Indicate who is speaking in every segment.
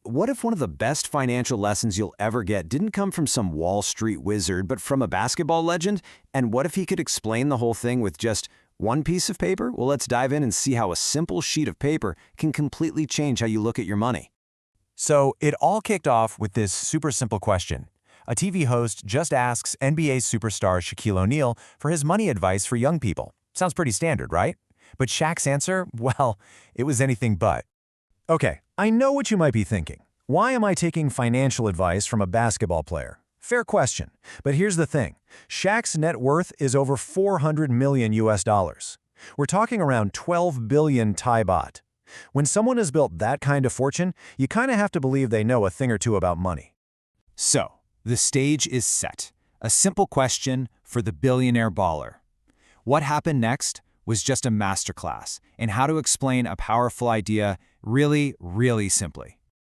Speaker 1: What if one of the best financial lessons you'll ever get didn't come from some Wall Street wizard, but from a basketball legend? And what if he could explain the whole thing with just one piece of paper? Well, let's dive in and see how a simple sheet of paper can completely change how you look at your money.
Speaker 2: So it all kicked off with this super simple question. A TV host just asks NBA superstar Shaquille O'Neal for his money advice for young people. Sounds pretty standard, right? But Shaq's answer, well, it was anything but. Okay, I know what you might be thinking. Why am I taking financial advice from a basketball player? Fair question, but here's the thing. Shaq's net worth is over 400 million US dollars. We're talking around 12 billion Thai baht. When someone has built that kind of fortune, you kind of have to believe they know a thing or two about money.
Speaker 3: So, the stage is set. A simple question for the billionaire baller. What happened next was just a masterclass in how to explain a powerful idea really, really simply.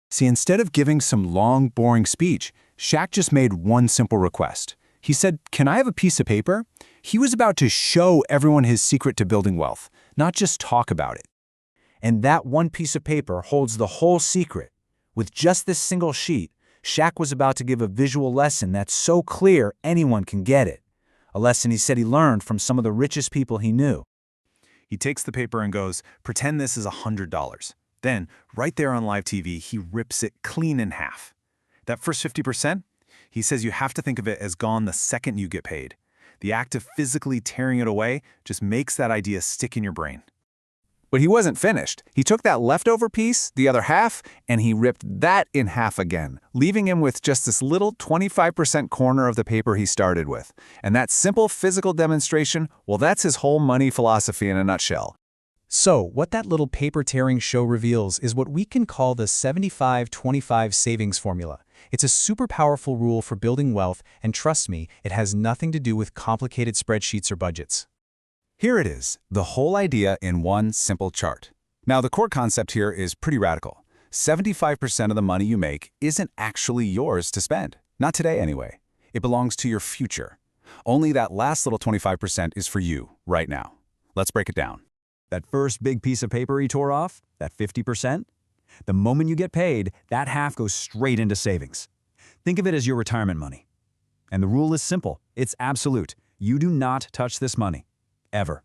Speaker 2: See, instead of giving some long, boring speech, Shaq just made one simple request. He said, "Can I have a piece of paper?" He was about to show everyone his secret to building wealth, not just talk about it. And that one piece of paper holds the whole secret. With just this single sheet, Shaq was about to give a visual lesson that's so clear anyone can get it. A lesson he said he learned from some of the richest people he knew.
Speaker 4: He takes the paper and goes, "Pretend this is $100. Then, right there on live TV, he rips it clean in half. That first 50%, he says you have to think of it as gone the second you get paid. The act of physically tearing it away just makes that idea stick in your brain."
Speaker 5: But he wasn't finished. He took that leftover piece, the other half, and he ripped that in half again, leaving him with just this little 25% corner of the paper he started with. And that simple physical demonstration, well, that's his whole money philosophy in a nutshell.
Speaker 6: So, what that little paper-tearing show reveals is what we can call the 75-25 savings formula. It's a super powerful rule for building wealth, and trust me, it has nothing to do with complicated spreadsheets or budgets.
Speaker 5: Here it is, the whole idea in one simple chart. Now, the core concept here is pretty radical. 75% of the money you make isn't actually yours to spend. Not today, anyway. It belongs to your future. Only that last little 25% is for you, right now. Let's break it down.
Speaker 7: That first big piece of paper he tore off, that 50%, the moment you get paid, that half goes straight into savings. Think of it as your retirement money. And the rule is simple. It's absolute. You do not touch this money. Ever.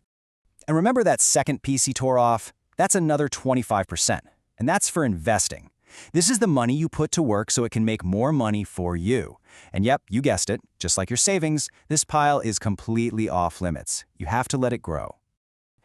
Speaker 1: And remember that second piece he tore off? That's another 25%. And that's for investing. This is the money you put to work so it can make more money for you. And yep, you guessed it, just like your savings, this pile is completely off limits. You have to let it grow.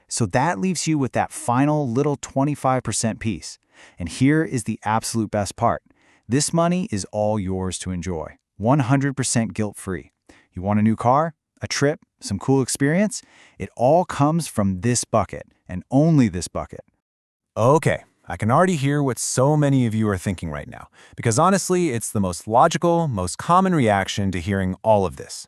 Speaker 1: So that leaves you with that final little 25% piece. And here is the absolute best part. This money is all yours to enjoy, 100% guilt-free. You want a new car? A trip? Some cool experience? It all comes from this bucket, and only this bucket.
Speaker 2: Okay, I can already hear what so many of you are thinking right now, because honestly, it's the most logical, most common reaction to hearing all of this.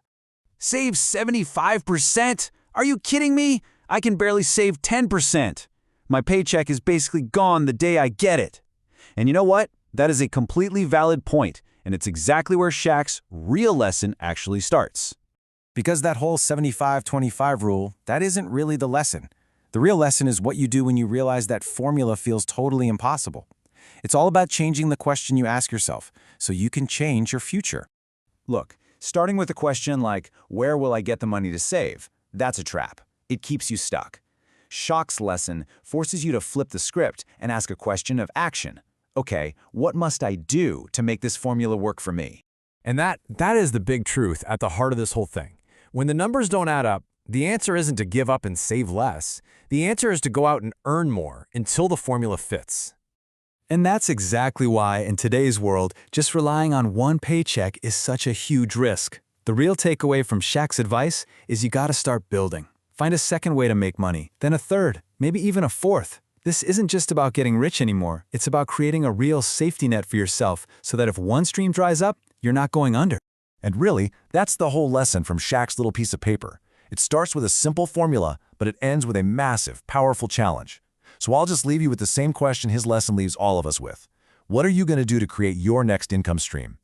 Speaker 7: Save 75%? Are you kidding me? I can barely save 10%. My paycheck is basically gone the day I get it. And you know what? That is a completely valid point, and it's exactly where Shaq's real lesson actually starts.
Speaker 2: Because that whole 75-25 rule, that isn't really the lesson. The real lesson is what you do when you realize that formula feels totally impossible. It's all about changing the question you ask yourself so you can change your future.
Speaker 7: Look, starting with a question like, where will I get the money to save? That's a trap. It keeps you stuck. Shaq's lesson forces you to flip the script and ask a question of action. Okay, what must I do to make this formula work for me?
Speaker 8: And that is the big truth at the heart of this whole thing. When the numbers don't add up, the answer isn't to give up and save less. The answer is to go out and earn more until the formula fits.
Speaker 9: And that's exactly why, in today's world, just relying on one paycheck is such a huge risk. The real takeaway from Shaq's advice is you gotta start building. Find a second way to make money, then a third, maybe even a fourth. This isn't just about getting rich anymore. It's about creating a real safety net for yourself so that if one stream dries up, you're not going under.
Speaker 2: And really, that's the whole lesson from Shaq's little piece of paper. It starts with a simple formula, but it ends with a massive, powerful challenge. So I'll just leave you with the same question his lesson leaves all of us with. What are you going to do to create your next income stream?